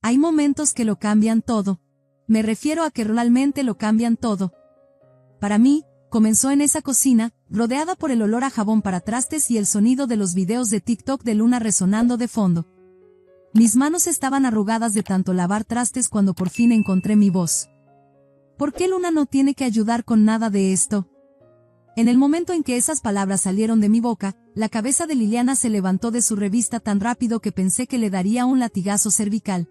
Hay momentos que lo cambian todo. Me refiero a que realmente lo cambian todo. Para mí, comenzó en esa cocina, rodeada por el olor a jabón para trastes y el sonido de los videos de TikTok de Luna resonando de fondo. Mis manos estaban arrugadas de tanto lavar trastes cuando por fin encontré mi voz. ¿Por qué Luna no tiene que ayudar con nada de esto? En el momento en que esas palabras salieron de mi boca, la cabeza de Liliana se levantó de su revista tan rápido que pensé que le daría un latigazo cervical.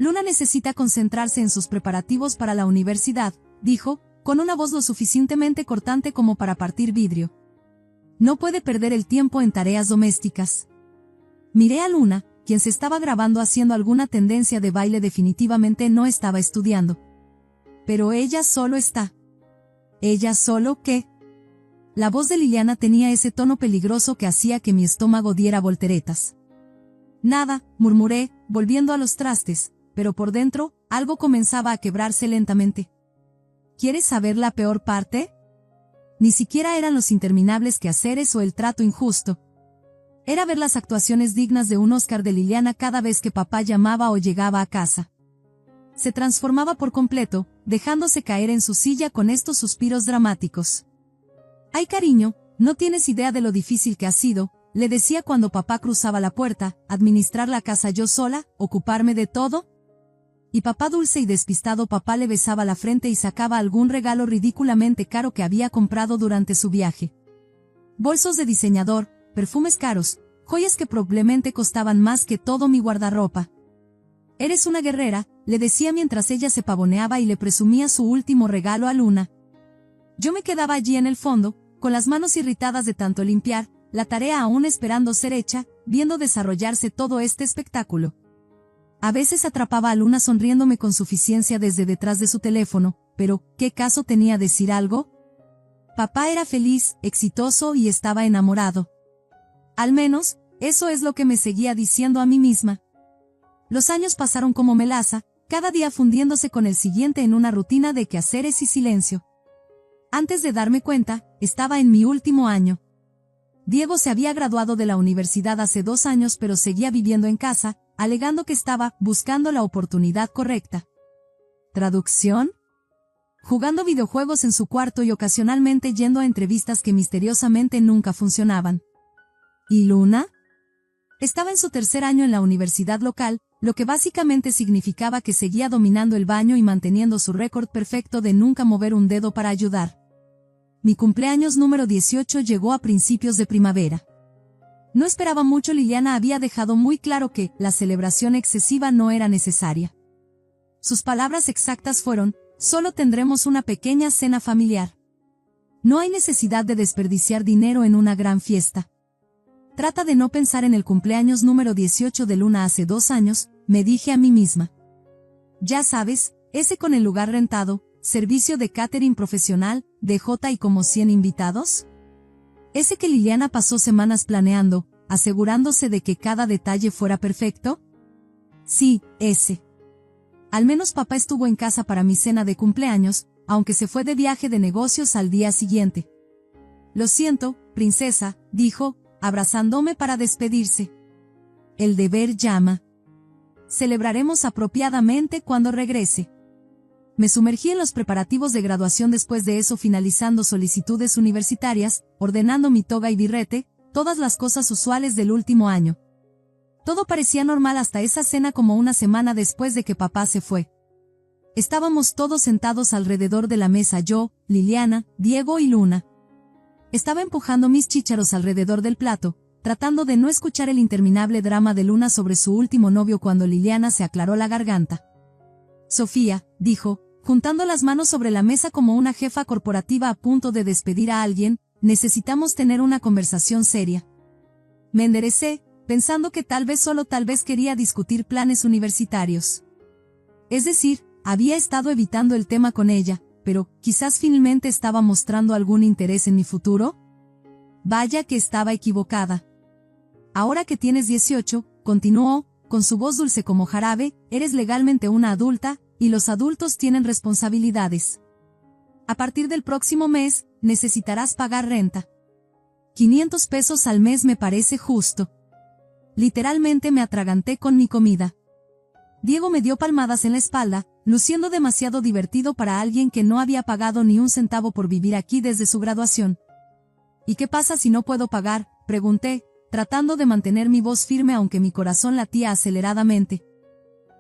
Luna necesita concentrarse en sus preparativos para la universidad, dijo, con una voz lo suficientemente cortante como para partir vidrio. No puede perder el tiempo en tareas domésticas. Miré a Luna, quien se estaba grabando haciendo alguna tendencia de baile. Definitivamente no estaba estudiando. Pero ella solo está. ¿Ella solo qué? La voz de Liliana tenía ese tono peligroso que hacía que mi estómago diera volteretas. Nada, murmuré, volviendo a los trastes, pero por dentro, algo comenzaba a quebrarse lentamente. ¿Quieres saber la peor parte? Ni siquiera eran los interminables quehaceres o el trato injusto. Era ver las actuaciones dignas de un Oscar de Liliana cada vez que papá llamaba o llegaba a casa. Se transformaba por completo, dejándose caer en su silla con estos suspiros dramáticos. «Ay, cariño, no tienes idea de lo difícil que ha sido», le decía cuando papá cruzaba la puerta, «administrar la casa yo sola, ocuparme de todo». Y papá, dulce y despistado, papá le besaba la frente y sacaba algún regalo ridículamente caro que había comprado durante su viaje. Bolsos de diseñador, perfumes caros, joyas que probablemente costaban más que todo mi guardarropa. «Eres una guerrera», le decía mientras ella se pavoneaba y le presumía su último regalo a Luna. Yo me quedaba allí en el fondo, con las manos irritadas de tanto limpiar, la tarea aún esperando ser hecha, viendo desarrollarse todo este espectáculo. A veces atrapaba a Luna sonriéndome con suficiencia desde detrás de su teléfono, pero ¿qué caso tenía decir algo? Papá era feliz, exitoso y estaba enamorado. Al menos, eso es lo que me seguía diciendo a mí misma. Los años pasaron como melaza, cada día fundiéndose con el siguiente en una rutina de quehaceres y silencio. Antes de darme cuenta, estaba en mi último año. Diego se había graduado de la universidad hace 2 años, pero seguía viviendo en casa, alegando que estaba buscando la oportunidad correcta. ¿Traducción? Jugando videojuegos en su cuarto y ocasionalmente yendo a entrevistas que misteriosamente nunca funcionaban. ¿Y Luna? Estaba en su 3er año en la universidad local, lo que básicamente significaba que seguía dominando el baño y manteniendo su récord perfecto de nunca mover un dedo para ayudar. Mi cumpleaños número 18 llegó a principios de primavera. No esperaba mucho. Liliana había dejado muy claro que la celebración excesiva no era necesaria. Sus palabras exactas fueron: «Solo tendremos una pequeña cena familiar. No hay necesidad de desperdiciar dinero en una gran fiesta. Trata de no pensar en el cumpleaños número 18 de Luna hace 2 años», me dije a mí misma. Ya sabes, ese con el lugar rentado, servicio de catering profesional, DJ y como 100 invitados. Ese que Liliana pasó semanas planeando, asegurándose de que cada detalle fuera perfecto. Sí, ese. Al menos papá estuvo en casa para mi cena de cumpleaños, aunque se fue de viaje de negocios al día siguiente. «Lo siento, princesa», dijo, abrazándome para despedirse. «El deber llama. Celebraremos apropiadamente cuando regrese». Me sumergí en los preparativos de graduación después de eso, finalizando solicitudes universitarias, ordenando mi toga y birrete, todas las cosas usuales del último año. Todo parecía normal hasta esa cena como una semana después de que papá se fue. Estábamos todos sentados alrededor de la mesa, yo, Liliana, Diego y Luna. Estaba empujando mis chícharos alrededor del plato, tratando de no escuchar el interminable drama de Luna sobre su último novio cuando Liliana se aclaró la garganta. «Sofía», dijo, juntando las manos sobre la mesa como una jefa corporativa a punto de despedir a alguien, «necesitamos tener una conversación seria». Me enderecé, pensando que tal vez, solo tal vez, quería discutir planes universitarios. Es decir, había estado evitando el tema con ella, pero quizás finalmente estaba mostrando algún interés en mi futuro. Vaya que estaba equivocada. «Ahora que tienes 18, continuó, con su voz dulce como jarabe, «eres legalmente una adulta, y los adultos tienen responsabilidades. A partir del próximo mes, necesitarás pagar renta. 500 pesos al mes me parece justo». Literalmente me atraganté con mi comida. Diego me dio palmadas en la espalda, luciendo demasiado divertido para alguien que no había pagado ni un centavo por vivir aquí desde su graduación. ¿Y qué pasa si no puedo pagar?, pregunté, tratando de mantener mi voz firme aunque mi corazón latía aceleradamente.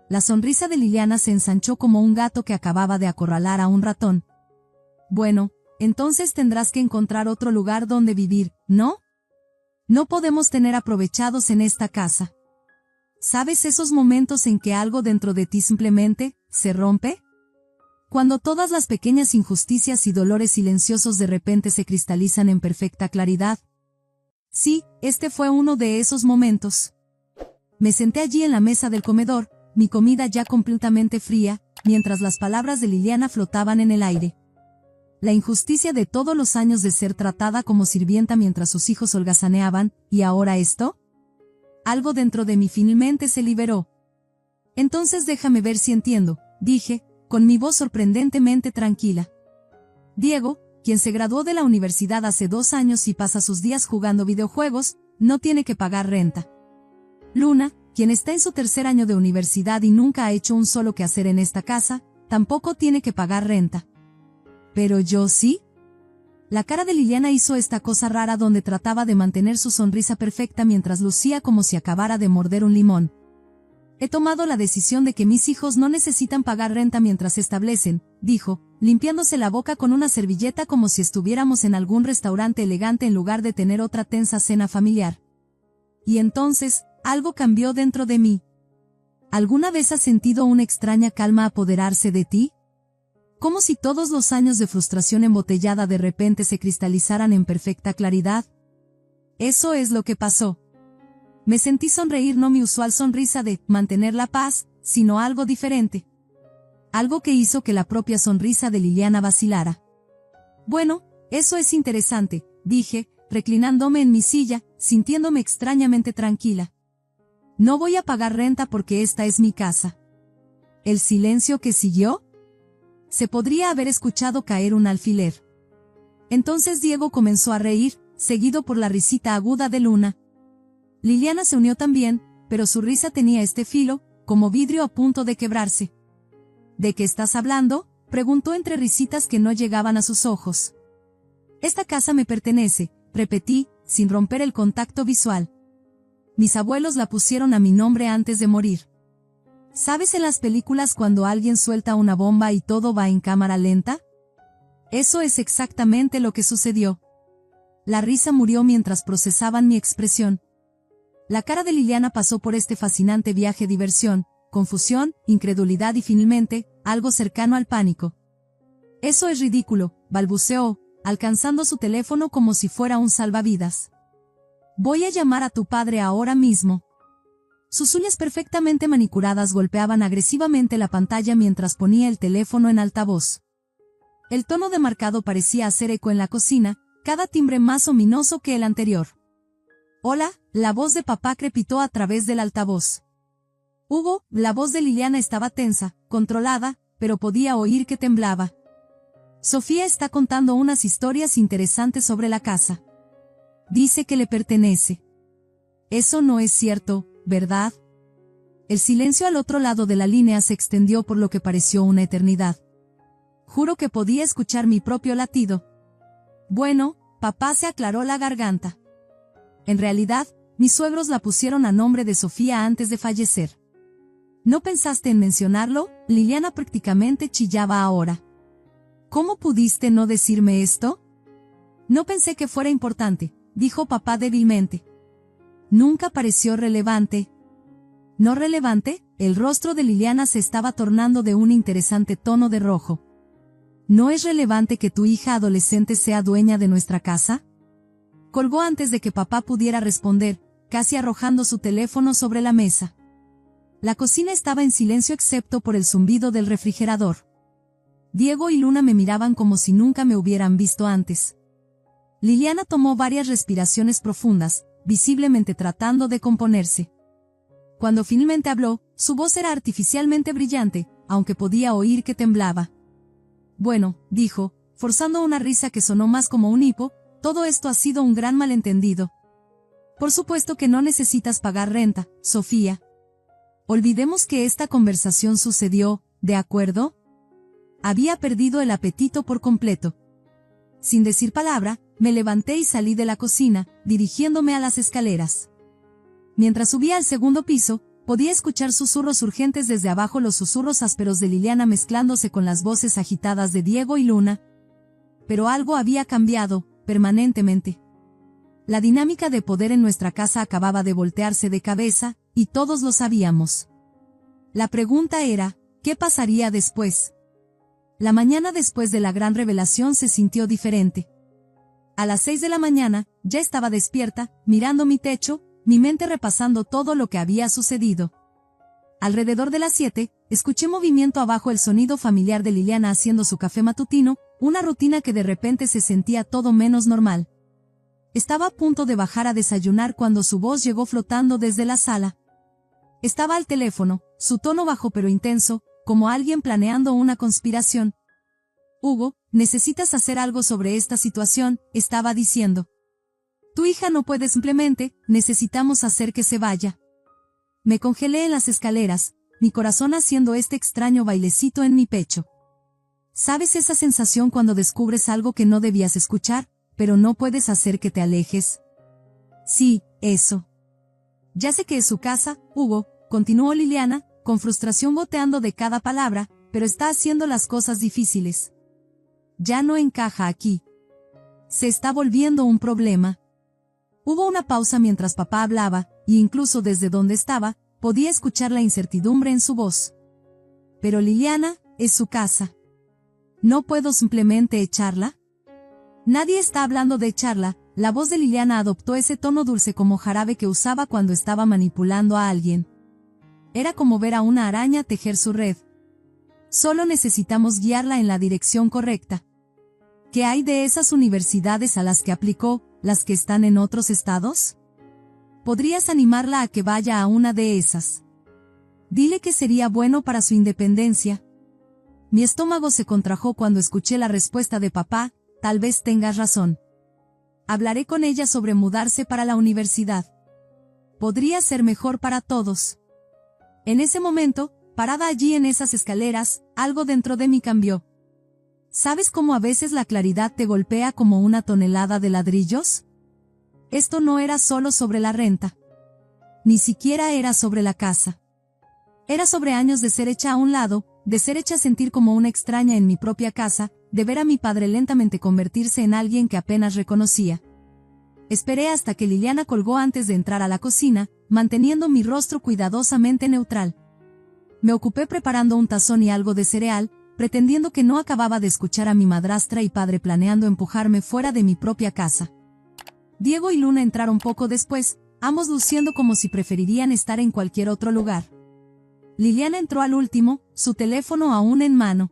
La sonrisa de Liliana se ensanchó como un gato que acababa de acorralar a un ratón. Bueno, entonces tendrás que encontrar otro lugar donde vivir, ¿no? No podemos tener aprovechados en esta casa. ¿Sabes esos momentos en que algo dentro de ti simplemente se rompe? Cuando todas las pequeñas injusticias y dolores silenciosos de repente se cristalizan en perfecta claridad. Sí, este fue uno de esos momentos. Me senté allí en la mesa del comedor, mi comida ya completamente fría, mientras las palabras de Liliana flotaban en el aire. La injusticia de todos los años de ser tratada como sirvienta mientras sus hijos holgazaneaban, ¿y ahora esto? Algo dentro de mí finalmente se liberó. Entonces déjame ver si entiendo, dije, con mi voz sorprendentemente tranquila. Diego, quien se graduó de la universidad hace 2 años y pasa sus días jugando videojuegos, no tiene que pagar renta. Luna, quien está en su 3er año de universidad y nunca ha hecho un solo quehacer en esta casa, tampoco tiene que pagar renta. ¿Pero yo sí? La cara de Liliana hizo esta cosa rara donde trataba de mantener su sonrisa perfecta mientras lucía como si acabara de morder un limón. He tomado la decisión de que mis hijos no necesitan pagar renta mientras se establecen, dijo, limpiándose la boca con una servilleta como si estuviéramos en algún restaurante elegante en lugar de tener otra tensa cena familiar. Y entonces, algo cambió dentro de mí. ¿Alguna vez has sentido una extraña calma apoderarse de ti? Como si todos los años de frustración embotellada de repente se cristalizaran en perfecta claridad. Eso es lo que pasó. Me sentí sonreír, no mi usual sonrisa de mantener la paz, sino algo diferente. Algo que hizo que la propia sonrisa de Liliana vacilara. Bueno, eso es interesante, dije, reclinándome en mi silla, sintiéndome extrañamente tranquila. No voy a pagar renta porque esta es mi casa. ¿El silencio que siguió? Se podría haber escuchado caer un alfiler. Entonces Diego comenzó a reír, seguido por la risita aguda de Luna. Liliana se unió también, pero su risa tenía este filo, como vidrio a punto de quebrarse. ¿De qué estás hablando?, preguntó entre risitas que no llegaban a sus ojos. Esta casa me pertenece, repetí, sin romper el contacto visual. Mis abuelos la pusieron a mi nombre antes de morir. ¿Sabes en las películas cuando alguien suelta una bomba y todo va en cámara lenta? Eso es exactamente lo que sucedió. La risa murió mientras procesaban mi expresión. La cara de Liliana pasó por este fascinante viaje: diversión, confusión, incredulidad y finalmente, algo cercano al pánico. Eso es ridículo, balbuceó, alcanzando su teléfono como si fuera un salvavidas. Voy a llamar a tu padre ahora mismo. Sus uñas perfectamente manicuradas golpeaban agresivamente la pantalla mientras ponía el teléfono en altavoz. El tono demarcado parecía hacer eco en la cocina, cada timbre más ominoso que el anterior. Hola, la voz de papá crepitó a través del altavoz. Hugo, la voz de Liliana estaba tensa, controlada, pero podía oír que temblaba. Sofía está contando unas historias interesantes sobre la casa. Dice que le pertenece. Eso no es cierto, ¿verdad? El silencio al otro lado de la línea se extendió por lo que pareció una eternidad. Juro que podía escuchar mi propio latido. Bueno, papá se aclaró la garganta. En realidad, mis suegros la pusieron a nombre de Sofía antes de fallecer. ¿No pensaste en mencionarlo? Liliana prácticamente chillaba ahora. ¿Cómo pudiste no decirme esto? No pensé que fuera importante, dijo papá débilmente. Nunca pareció relevante. ¿No relevante? El rostro de Liliana se estaba tornando de un interesante tono de rojo. ¿No es relevante que tu hija adolescente sea dueña de nuestra casa? Colgó antes de que papá pudiera responder, casi arrojando su teléfono sobre la mesa. La cocina estaba en silencio excepto por el zumbido del refrigerador. Diego y Luna me miraban como si nunca me hubieran visto antes. Liliana tomó varias respiraciones profundas, visiblemente tratando de componerse. Cuando finalmente habló, su voz era artificialmente brillante, aunque podía oír que temblaba. Bueno, dijo, forzando una risa que sonó más como un hipo, todo esto ha sido un gran malentendido. Por supuesto que no necesitas pagar renta, Sofía. Olvidemos que esta conversación sucedió, ¿de acuerdo? Había perdido el apetito por completo. Sin decir palabra, me levanté y salí de la cocina, dirigiéndome a las escaleras. Mientras subía al segundo piso, podía escuchar susurros urgentes desde abajo, los susurros ásperos de Liliana mezclándose con las voces agitadas de Diego y Luna. Pero algo había cambiado, permanentemente. La dinámica de poder en nuestra casa acababa de voltearse de cabeza, y todos lo sabíamos. La pregunta era, ¿qué pasaría después? La mañana después de la gran revelación se sintió diferente. A las 6 de la mañana, ya estaba despierta, mirando mi techo, mi mente repasando todo lo que había sucedido. Alrededor de las 7, escuché movimiento abajo, el sonido familiar de Liliana haciendo su café matutino, una rutina que de repente se sentía todo menos normal. Estaba a punto de bajar a desayunar cuando su voz llegó flotando desde la sala. Estaba al teléfono, su tono bajo pero intenso, como alguien planeando una conspiración. Hugo, necesitas hacer algo sobre esta situación, estaba diciendo. Tu hija no puede, simplemente, necesitamos hacer que se vaya. Me congelé en las escaleras, mi corazón haciendo este extraño bailecito en mi pecho. ¿Sabes esa sensación cuando descubres algo que no debías escuchar, pero no puedes hacer que te alejes? Sí, eso. Ya sé que es su casa, Hugo, continuó Liliana, con frustración goteando de cada palabra, pero está haciendo las cosas difíciles. Ya no encaja aquí. Se está volviendo un problema. Hubo una pausa mientras papá hablaba, y incluso desde donde estaba, podía escuchar la incertidumbre en su voz. Pero Liliana, es su casa. ¿No puedo simplemente echarla? Nadie está hablando de echarla. La voz de Liliana adoptó ese tono dulce como jarabe que usaba cuando estaba manipulando a alguien. Era como ver a una araña tejer su red. Solo necesitamos guiarla en la dirección correcta. ¿Qué hay de esas universidades a las que aplicó, las que están en otros estados? ¿Podrías animarla a que vaya a una de esas? Dile que sería bueno para su independencia. Mi estómago se contrajo cuando escuché la respuesta de papá, tal vez tengas razón. Hablaré con ella sobre mudarse para la universidad. Podría ser mejor para todos. En ese momento, parada allí en esas escaleras, algo dentro de mí cambió. ¿Sabes cómo a veces la claridad te golpea como una tonelada de ladrillos? Esto no era solo sobre la renta. Ni siquiera era sobre la casa. Era sobre años de ser hecha a un lado, de ser hecha sentir como una extraña en mi propia casa, de ver a mi padre lentamente convertirse en alguien que apenas reconocía. Esperé hasta que Liliana colgó antes de entrar a la cocina, manteniendo mi rostro cuidadosamente neutral. Me ocupé preparando un tazón y algo de cereal, pretendiendo que no acababa de escuchar a mi madrastra y padre planeando empujarme fuera de mi propia casa. Diego y Luna entraron poco después, ambos luciendo como si preferirían estar en cualquier otro lugar. Liliana entró al último, su teléfono aún en mano.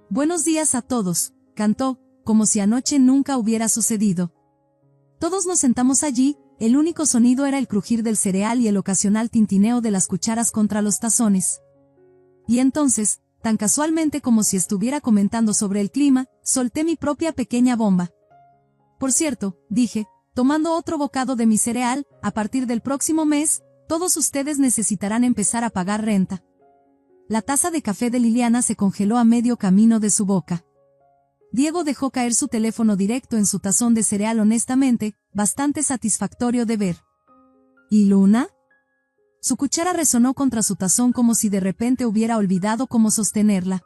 Buenos días a todos, cantó, como si anoche nunca hubiera sucedido. Todos nos sentamos allí, el único sonido era el crujir del cereal y el ocasional tintineo de las cucharas contra los tazones. Y entonces, tan casualmente como si estuviera comentando sobre el clima, solté mi propia pequeña bomba. Por cierto, dije, tomando otro bocado de mi cereal, a partir del próximo mes, todos ustedes necesitarán empezar a pagar renta. La taza de café de Liliana se congeló a medio camino de su boca. Diego dejó caer su teléfono directo en su tazón de cereal, honestamente, bastante satisfactorio de ver. ¿Y Luna? Su cuchara resonó contra su tazón como si de repente hubiera olvidado cómo sostenerla.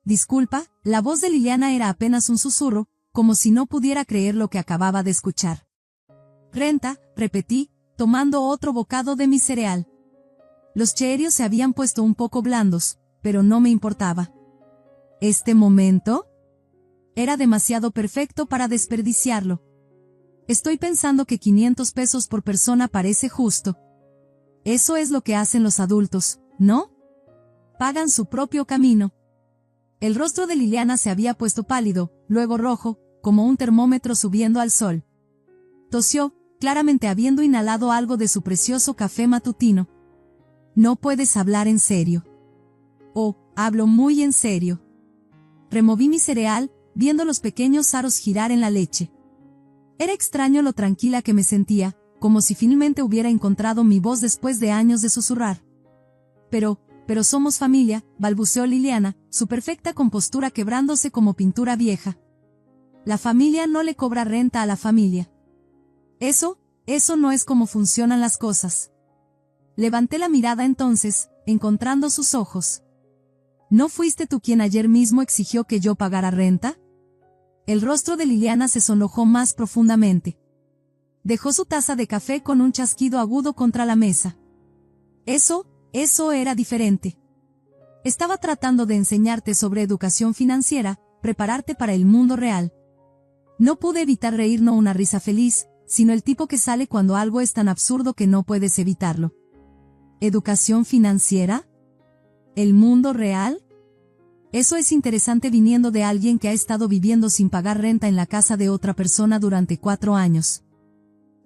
Disculpa, la voz de Liliana era apenas un susurro, como si no pudiera creer lo que acababa de escuchar. Renta, repetí, tomando otro bocado de mi cereal. Los cheerios se habían puesto un poco blandos, pero no me importaba. ¿Este momento? Era demasiado perfecto para desperdiciarlo. Estoy pensando que 500 pesos por persona parece justo. Eso es lo que hacen los adultos, ¿no? Pagan su propio camino. El rostro de Liliana se había puesto pálido, luego rojo, como un termómetro subiendo al sol. Tosió, claramente habiendo inhalado algo de su precioso café matutino. No puedes hablar en serio. Oh, hablo muy en serio. Removí mi cereal, viendo los pequeños aros girar en la leche. Era extraño lo tranquila que me sentía, como si finalmente hubiera encontrado mi voz después de años de susurrar. Pero somos familia, balbuceó Liliana, su perfecta compostura quebrándose como pintura vieja. La familia no le cobra renta a la familia. Eso no es como funcionan las cosas. Levanté la mirada entonces, encontrando sus ojos. ¿No fuiste tú quien ayer mismo exigió que yo pagara renta? El rostro de Liliana se sonrojó más profundamente. Dejó su taza de café con un chasquido agudo contra la mesa. Eso era diferente. Estaba tratando de enseñarte sobre educación financiera, prepararte para el mundo real. No pude evitar reír, no una risa feliz, sino el tipo que sale cuando algo es tan absurdo que no puedes evitarlo. ¿Educación financiera? ¿El mundo real? Eso es interesante viniendo de alguien que ha estado viviendo sin pagar renta en la casa de otra persona durante 4 años.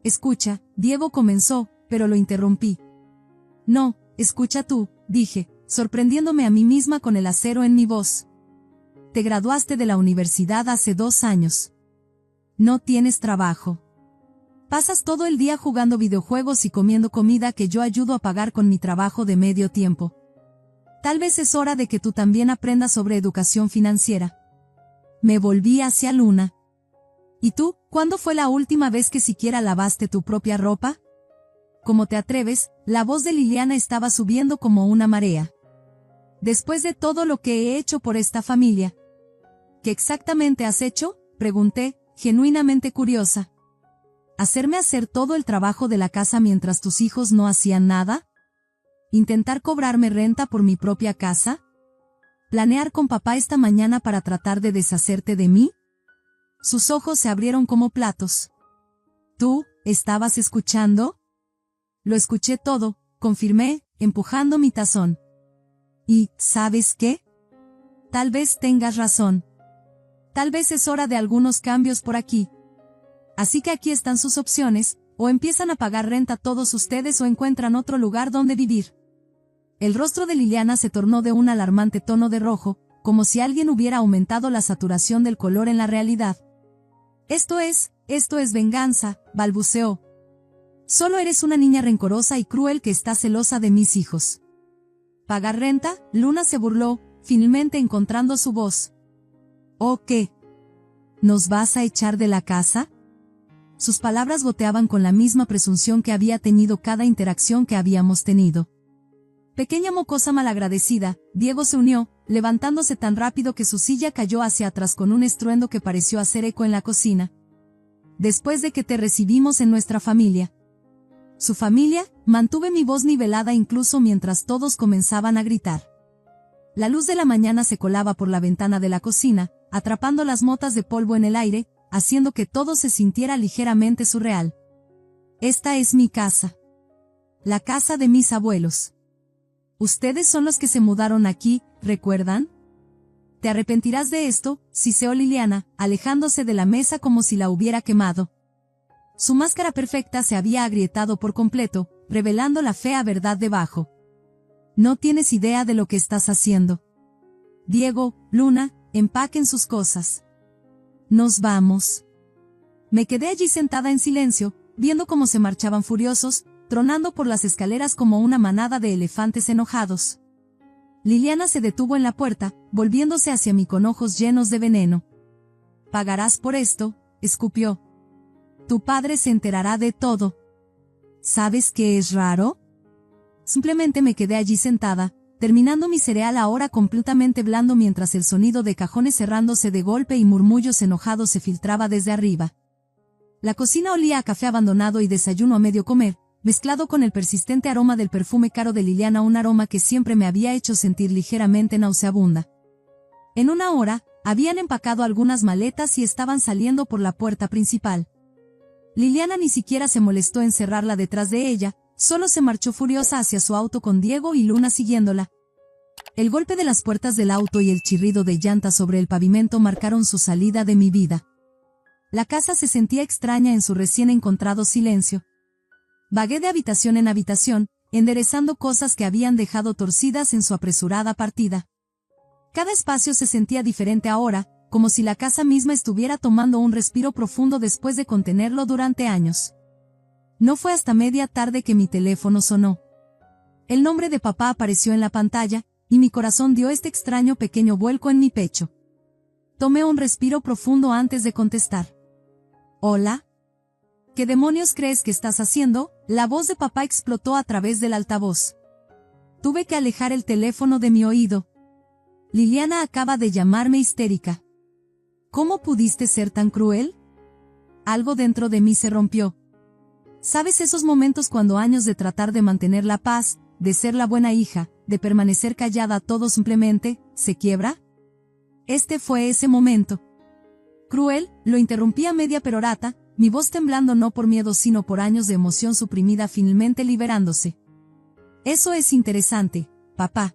Escucha, Diego comenzó, pero lo interrumpí. No, escucha tú, dije, sorprendiéndome a mí misma con el acero en mi voz. Te graduaste de la universidad hace 2 años. No tienes trabajo. Pasas todo el día jugando videojuegos y comiendo comida que yo ayudo a pagar con mi trabajo de medio tiempo. Tal vez es hora de que tú también aprendas sobre educación financiera. Me volví hacia Luna. ¿Y tú, cuándo fue la última vez que siquiera lavaste tu propia ropa? ¿Cómo te atreves? La voz de Liliana estaba subiendo como una marea. Después de todo lo que he hecho por esta familia. ¿Qué exactamente has hecho?, pregunté, genuinamente curiosa. ¿Hacerme hacer todo el trabajo de la casa mientras tus hijos no hacían nada? ¿Intentar cobrarme renta por mi propia casa? ¿Planear con papá esta mañana para tratar de deshacerte de mí? Sus ojos se abrieron como platos. ¿Tú, estabas escuchando? Lo escuché todo, confirmé, empujando mi tazón. ¿Y, sabes qué? Tal vez tengas razón. Tal vez es hora de algunos cambios por aquí. Así que aquí están sus opciones, o empiezan a pagar renta todos ustedes o encuentran otro lugar donde vivir. El rostro de Liliana se tornó de un alarmante tono de rojo, como si alguien hubiera aumentado la saturación del color en la realidad. Esto es venganza, balbuceó. Solo eres una niña rencorosa y cruel que está celosa de mis hijos. ¿Pagar renta?, Luna se burló, finalmente encontrando su voz. ¿O qué? ¿Nos vas a echar de la casa? Sus palabras goteaban con la misma presunción que había tenido cada interacción que habíamos tenido. Pequeña mocosa malagradecida, Diego se unió, levantándose tan rápido que su silla cayó hacia atrás con un estruendo que pareció hacer eco en la cocina. Después de que te recibimos en nuestra familia. ¿Su familia? Mantuve mi voz nivelada incluso mientras todos comenzaban a gritar. La luz de la mañana se colaba por la ventana de la cocina, atrapando las motas de polvo en el aire, haciendo que todo se sintiera ligeramente surreal. Esta es mi casa. La casa de mis abuelos. Ustedes son los que se mudaron aquí, ¿recuerdan? Te arrepentirás de esto, siseó Liliana, alejándose de la mesa como si la hubiera quemado. Su máscara perfecta se había agrietado por completo, revelando la fea verdad debajo. No tienes idea de lo que estás haciendo. Diego, Luna, empaquen sus cosas. Nos vamos. Me quedé allí sentada en silencio, viendo cómo se marchaban furiosos, tronando por las escaleras como una manada de elefantes enojados. Liliana se detuvo en la puerta, volviéndose hacia mí con ojos llenos de veneno. «Pagarás por esto», escupió. «Tu padre se enterará de todo». ¿Sabes qué es raro? Simplemente me quedé allí sentada, terminando mi cereal ahora completamente blando mientras el sonido de cajones cerrándose de golpe y murmullos enojados se filtraba desde arriba. La cocina olía a café abandonado y desayuno a medio comer, mezclado con el persistente aroma del perfume caro de Liliana, un aroma que siempre me había hecho sentir ligeramente nauseabunda. En una hora, habían empacado algunas maletas y estaban saliendo por la puerta principal. Liliana ni siquiera se molestó en cerrarla detrás de ella, solo se marchó furiosa hacia su auto con Diego y Luna siguiéndola. El golpe de las puertas del auto y el chirrido de llantas sobre el pavimento marcaron su salida de mi vida. La casa se sentía extraña en su recién encontrado silencio. Vagué de habitación en habitación, enderezando cosas que habían dejado torcidas en su apresurada partida. Cada espacio se sentía diferente ahora, como si la casa misma estuviera tomando un respiro profundo después de contenerlo durante años. No fue hasta media tarde que mi teléfono sonó. El nombre de papá apareció en la pantalla, y mi corazón dio este extraño pequeño vuelco en mi pecho. Tomé un respiro profundo antes de contestar. ¿Hola? ¿Qué demonios crees que estás haciendo? La voz de papá explotó a través del altavoz. Tuve que alejar el teléfono de mi oído. Liliana acaba de llamarme histérica. ¿Cómo pudiste ser tan cruel? Algo dentro de mí se rompió. ¿Sabes esos momentos cuando años de tratar de mantener la paz, de ser la buena hija, de permanecer callada, todo simplemente se quiebra? Este fue ese momento. Cruel, lo interrumpí a media perorata, mi voz temblando no por miedo sino por años de emoción suprimida finalmente liberándose. Eso es interesante, papá.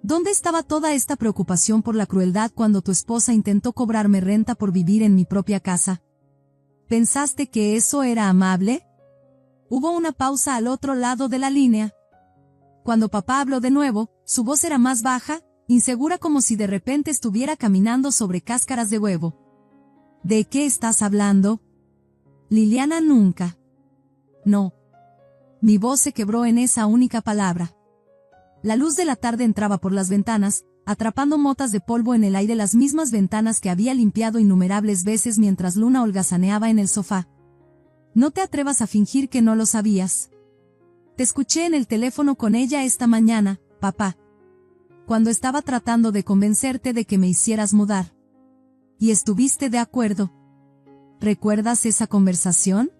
¿Dónde estaba toda esta preocupación por la crueldad cuando tu esposa intentó cobrarme renta por vivir en mi propia casa? ¿Pensaste que eso era amable? Hubo una pausa al otro lado de la línea. Cuando papá habló de nuevo, su voz era más baja, insegura como si de repente estuviera caminando sobre cáscaras de huevo. ¿De qué estás hablando? Liliana, nunca. No. Mi voz se quebró en esa única palabra. La luz de la tarde entraba por las ventanas, atrapando motas de polvo en el aire, las mismas ventanas que había limpiado innumerables veces mientras Luna holgazaneaba en el sofá. No te atrevas a fingir que no lo sabías. Te escuché en el teléfono con ella esta mañana, papá. Cuando estaba tratando de convencerte de que me hicieras mudar. Y estuviste de acuerdo. ¿Recuerdas esa conversación?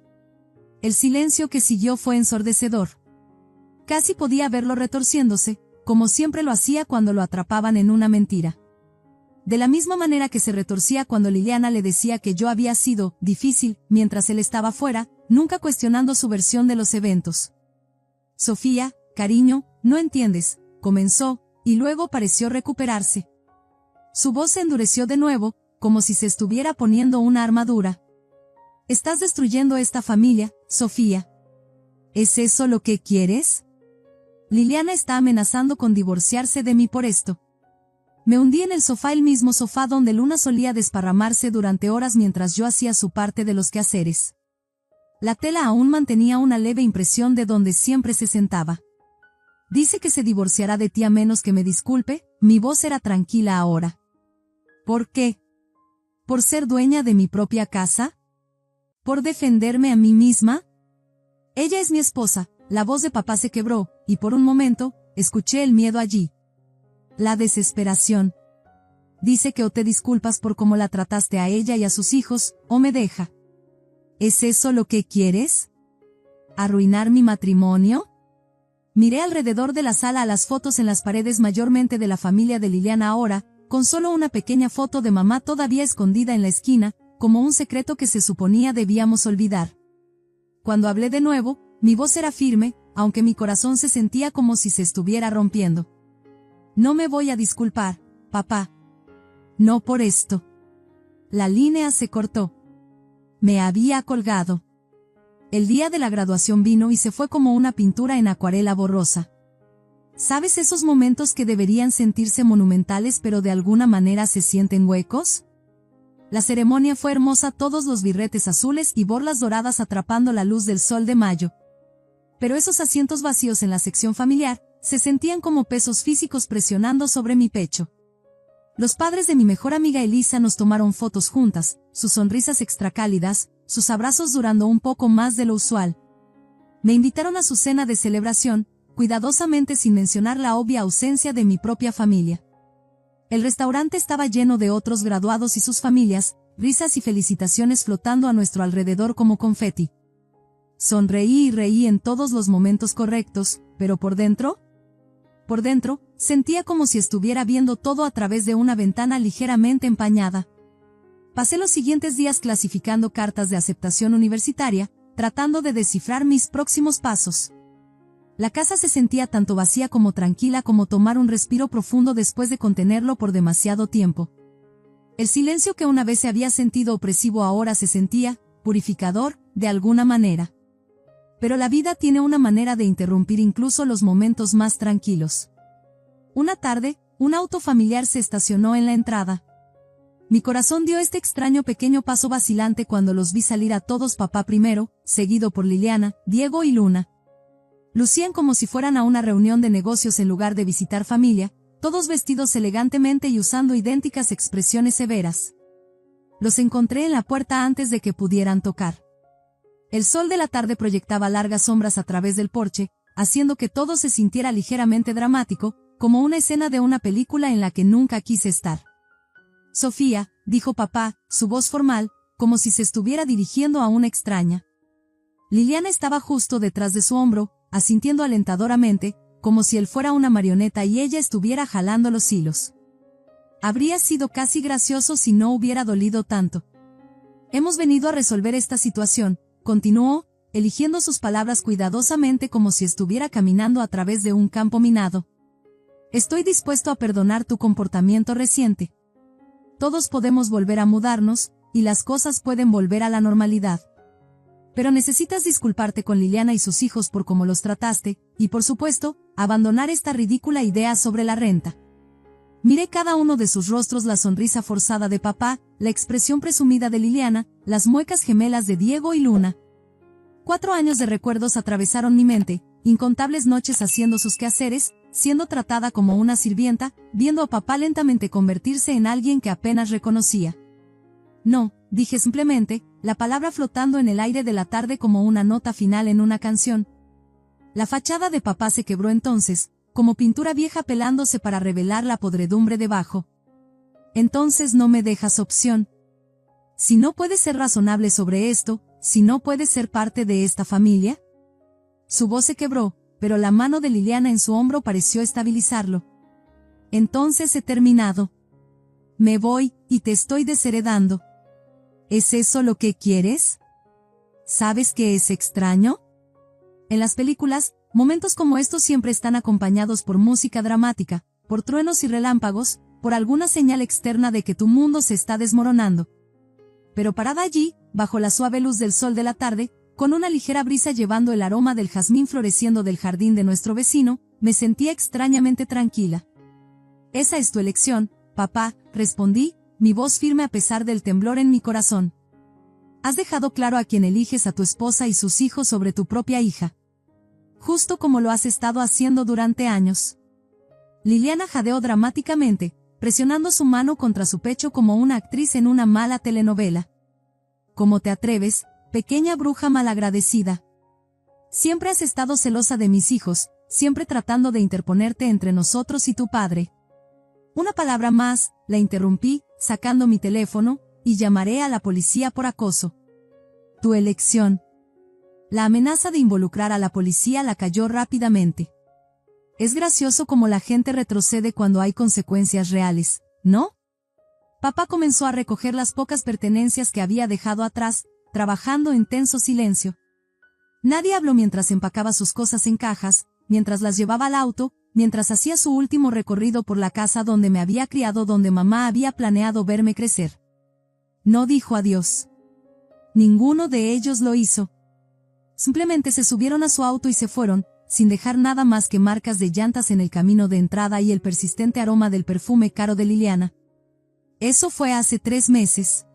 El silencio que siguió fue ensordecedor. Casi podía verlo retorciéndose, como siempre lo hacía cuando lo atrapaban en una mentira. De la misma manera que se retorcía cuando Liliana le decía que yo había sido difícil, mientras él estaba fuera, nunca cuestionando su versión de los eventos. Sofía, cariño, no entiendes, comenzó, y luego pareció recuperarse. Su voz se endureció de nuevo, como si se estuviera poniendo una armadura. Estás destruyendo esta familia, Sofía. ¿Es eso lo que quieres? Liliana está amenazando con divorciarse de mí por esto. Me hundí en el sofá, el mismo sofá donde Luna solía desparramarse durante horas mientras yo hacía su parte de los quehaceres. La tela aún mantenía una leve impresión de donde siempre se sentaba. Dice que se divorciará de ti a menos que me disculpe. Mi voz era tranquila ahora. ¿Por qué? ¿Por ser dueña de mi propia casa? ¿Por defenderme a mí misma? Ella es mi esposa. La voz de papá se quebró, y por un momento, escuché el miedo allí. La desesperación. Dice que o te disculpas por cómo la trataste a ella y a sus hijos, o me deja. ¿Es eso lo que quieres? ¿Arruinar mi matrimonio? Miré alrededor de la sala a las fotos en las paredes, mayormente de la familia de Liliana ahora, con solo una pequeña foto de mamá todavía escondida en la esquina, como un secreto que se suponía debíamos olvidar. Cuando hablé de nuevo, mi voz era firme, aunque mi corazón se sentía como si se estuviera rompiendo. No me voy a disculpar, papá. No por esto. La línea se cortó. Me había colgado. El día de la graduación vino y se fue como una pintura en acuarela borrosa. ¿Sabes esos momentos que deberían sentirse monumentales pero de alguna manera se sienten huecos? La ceremonia fue hermosa, todos los birretes azules y borlas doradas atrapando la luz del sol de mayo. Pero esos asientos vacíos en la sección familiar se sentían como pesos físicos presionando sobre mi pecho. Los padres de mi mejor amiga Elisa nos tomaron fotos juntas, sus sonrisas extracálidas, sus abrazos durando un poco más de lo usual. Me invitaron a su cena de celebración, cuidadosamente sin mencionar la obvia ausencia de mi propia familia. El restaurante estaba lleno de otros graduados y sus familias, risas y felicitaciones flotando a nuestro alrededor como confeti. Sonreí y reí en todos los momentos correctos, pero por dentro, sentía como si estuviera viendo todo a través de una ventana ligeramente empañada. Pasé los siguientes días clasificando cartas de aceptación universitaria, tratando de descifrar mis próximos pasos. La casa se sentía tanto vacía como tranquila, como tomar un respiro profundo después de contenerlo por demasiado tiempo. El silencio que una vez se había sentido opresivo ahora se sentía purificador, de alguna manera. Pero la vida tiene una manera de interrumpir incluso los momentos más tranquilos. Una tarde, un auto familiar se estacionó en la entrada. Mi corazón dio este extraño pequeño paso vacilante cuando los vi salir a todos, papá primero, seguido por Liliana, Diego y Luna. Lucían como si fueran a una reunión de negocios en lugar de visitar familia, todos vestidos elegantemente y usando idénticas expresiones severas. Los encontré en la puerta antes de que pudieran tocar. El sol de la tarde proyectaba largas sombras a través del porche, haciendo que todo se sintiera ligeramente dramático, como una escena de una película en la que nunca quise estar. Sofía, dijo papá, su voz formal, como si se estuviera dirigiendo a una extraña. Liliana estaba justo detrás de su hombro, asintiendo alentadoramente, como si él fuera una marioneta y ella estuviera jalando los hilos. Habría sido casi gracioso si no hubiera dolido tanto. Hemos venido a resolver esta situación, continuó, eligiendo sus palabras cuidadosamente como si estuviera caminando a través de un campo minado. Estoy dispuesto a perdonar tu comportamiento reciente. Todos podemos volver a mudarnos, y las cosas pueden volver a la normalidad. Pero necesitas disculparte con Liliana y sus hijos por cómo los trataste, y por supuesto, abandonar esta ridícula idea sobre la renta. Miré cada uno de sus rostros, la sonrisa forzada de papá, la expresión presumida de Liliana, las muecas gemelas de Diego y Luna. 4 años de recuerdos atravesaron mi mente, incontables noches haciendo sus quehaceres, siendo tratada como una sirvienta, viendo a papá lentamente convertirse en alguien que apenas reconocía. No, dije simplemente, la palabra flotando en el aire de la tarde como una nota final en una canción. La fachada de papá se quebró entonces, como pintura vieja pelándose para revelar la podredumbre debajo. Entonces no me dejas opción. Si no puedes ser razonable sobre esto, si no puedes ser parte de esta familia. Su voz se quebró, pero la mano de Liliana en su hombro pareció estabilizarlo. Entonces he terminado. Me voy, y te estoy desheredando. ¿Es eso lo que quieres? ¿Sabes que es extraño? En las películas, momentos como estos siempre están acompañados por música dramática, por truenos y relámpagos, por alguna señal externa de que tu mundo se está desmoronando. Pero parada allí, bajo la suave luz del sol de la tarde, con una ligera brisa llevando el aroma del jazmín floreciendo del jardín de nuestro vecino, me sentía extrañamente tranquila. Esa es tu elección, papá, respondí, mi voz firme a pesar del temblor en mi corazón. Has dejado claro a quien eliges a tu esposa y sus hijos sobre tu propia hija. Justo como lo has estado haciendo durante años. Liliana jadeó dramáticamente, presionando su mano contra su pecho como una actriz en una mala telenovela. ¿Cómo te atreves, pequeña bruja malagradecida? Siempre has estado celosa de mis hijos, siempre tratando de interponerte entre nosotros y tu padre. Una palabra más, la interrumpí, sacando mi teléfono, y llamaré a la policía por acoso. Tu elección. La amenaza de involucrar a la policía la cayó rápidamente. Es gracioso como la gente retrocede cuando hay consecuencias reales, ¿no? Papá comenzó a recoger las pocas pertenencias que había dejado atrás, trabajando en tenso silencio. Nadie habló mientras empacaba sus cosas en cajas, mientras las llevaba al auto, mientras hacía su último recorrido por la casa donde me había criado, donde mamá había planeado verme crecer. No dijo adiós. Ninguno de ellos lo hizo. Simplemente se subieron a su auto y se fueron, sin dejar nada más que marcas de llantas en el camino de entrada y el persistente aroma del perfume caro de Liliana. Eso fue hace 3 meses.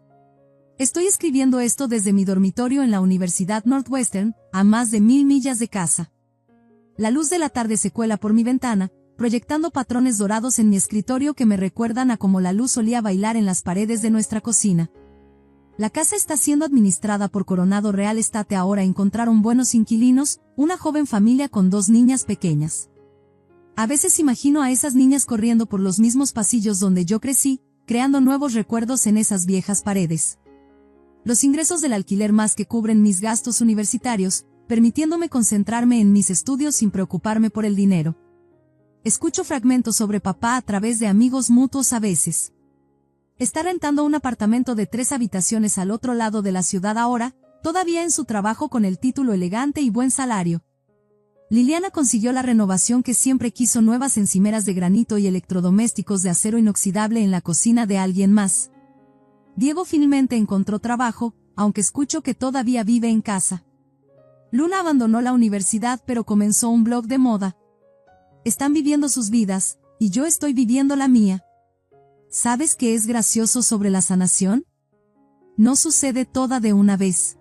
Estoy escribiendo esto desde mi dormitorio en la Universidad Northwestern, a más de 1000 millas de casa. La luz de la tarde se cuela por mi ventana, proyectando patrones dorados en mi escritorio que me recuerdan a cómo la luz solía bailar en las paredes de nuestra cocina. La casa está siendo administrada por Coronado Real Estate. Ahora encontraron buenos inquilinos, una joven familia con 2 niñas pequeñas. A veces imagino a esas niñas corriendo por los mismos pasillos donde yo crecí, creando nuevos recuerdos en esas viejas paredes. Los ingresos del alquiler más que cubren mis gastos universitarios, permitiéndome concentrarme en mis estudios sin preocuparme por el dinero. Escucho fragmentos sobre papá a través de amigos mutuos a veces. Está rentando un apartamento de 3 habitaciones al otro lado de la ciudad ahora, todavía en su trabajo con el título elegante y buen salario. Liliana consiguió la renovación que siempre quiso, nuevas encimeras de granito y electrodomésticos de acero inoxidable en la cocina de alguien más. Diego finalmente encontró trabajo, aunque escucho que todavía vive en casa. Luna abandonó la universidad pero comenzó un blog de moda. Están viviendo sus vidas, y yo estoy viviendo la mía. ¿Sabes qué es gracioso sobre la sanación? No sucede toda de una vez.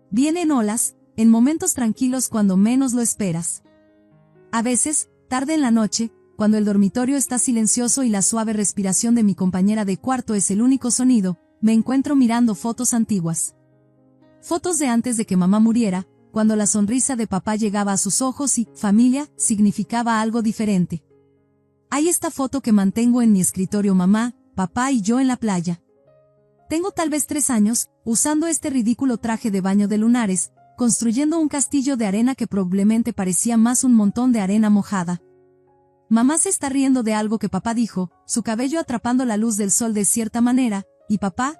Vienen olas, en momentos tranquilos cuando menos lo esperas. A veces, tarde en la noche, cuando el dormitorio está silencioso y la suave respiración de mi compañera de cuarto es el único sonido, me encuentro mirando fotos antiguas. Fotos de antes de que mamá muriera, cuando la sonrisa de papá llegaba a sus ojos y familia significaba algo diferente. Hay esta foto que mantengo en mi escritorio: mamá, papá y yo en la playa. Tengo tal vez 3 años, usando este ridículo traje de baño de lunares, construyendo un castillo de arena que probablemente parecía más un montón de arena mojada. Mamá se está riendo de algo que papá dijo, su cabello atrapando la luz del sol de cierta manera, y papá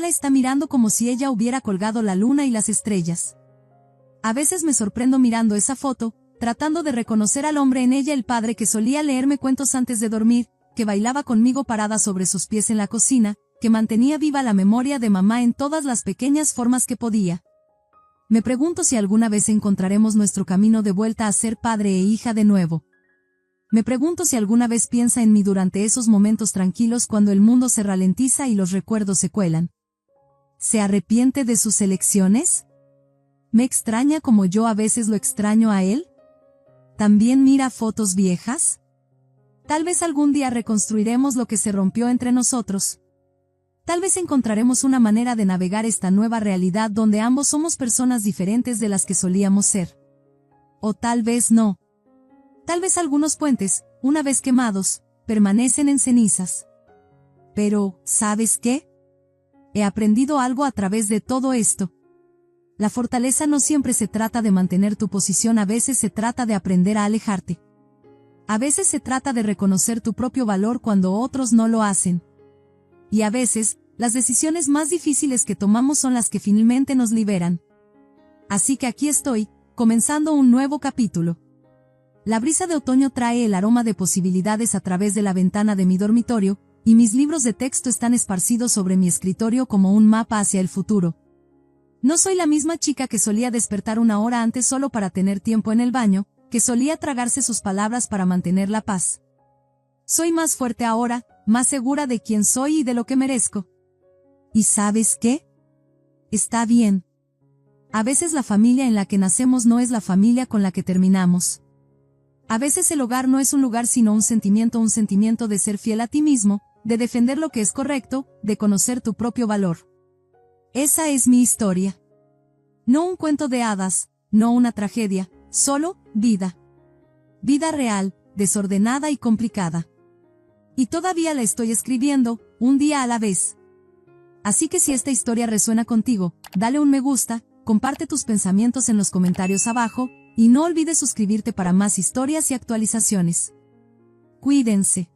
la está mirando como si ella hubiera colgado la luna y las estrellas. A veces me sorprendo mirando esa foto, tratando de reconocer al hombre en ella, el padre que solía leerme cuentos antes de dormir, que bailaba conmigo parada sobre sus pies en la cocina, que mantenía viva la memoria de mamá en todas las pequeñas formas que podía. Me pregunto si alguna vez encontraremos nuestro camino de vuelta a ser padre e hija de nuevo. Me pregunto si alguna vez piensa en mí durante esos momentos tranquilos cuando el mundo se ralentiza y los recuerdos se cuelan. ¿Se arrepiente de sus elecciones? ¿Me extraña como yo a veces lo extraño a él? ¿También mira fotos viejas? Tal vez algún día reconstruiremos lo que se rompió entre nosotros. Tal vez encontraremos una manera de navegar esta nueva realidad donde ambos somos personas diferentes de las que solíamos ser. O tal vez no. Tal vez algunos puentes, una vez quemados, permanecen en cenizas. Pero, ¿sabes qué? He aprendido algo a través de todo esto. La fortaleza no siempre se trata de mantener tu posición, a veces se trata de aprender a alejarte. A veces se trata de reconocer tu propio valor cuando otros no lo hacen. Y a veces, las decisiones más difíciles que tomamos son las que finalmente nos liberan. Así que aquí estoy, comenzando un nuevo capítulo. La brisa de otoño trae el aroma de posibilidades a través de la ventana de mi dormitorio, y mis libros de texto están esparcidos sobre mi escritorio como un mapa hacia el futuro. No soy la misma chica que solía despertar 1 hora antes solo para tener tiempo en el baño, que solía tragarse sus palabras para mantener la paz. Soy más fuerte ahora, más segura de quién soy y de lo que merezco. ¿Y sabes qué? Está bien. A veces la familia en la que nacemos no es la familia con la que terminamos. A veces el hogar no es un lugar sino un sentimiento de ser fiel a ti mismo, de defender lo que es correcto, de conocer tu propio valor. Esa es mi historia. No un cuento de hadas, no una tragedia, solo vida. Vida real, desordenada y complicada. Y todavía la estoy escribiendo, un día a la vez. Así que si esta historia resuena contigo, dale un me gusta, comparte tus pensamientos en los comentarios abajo, y no olvides suscribirte para más historias y actualizaciones. Cuídense.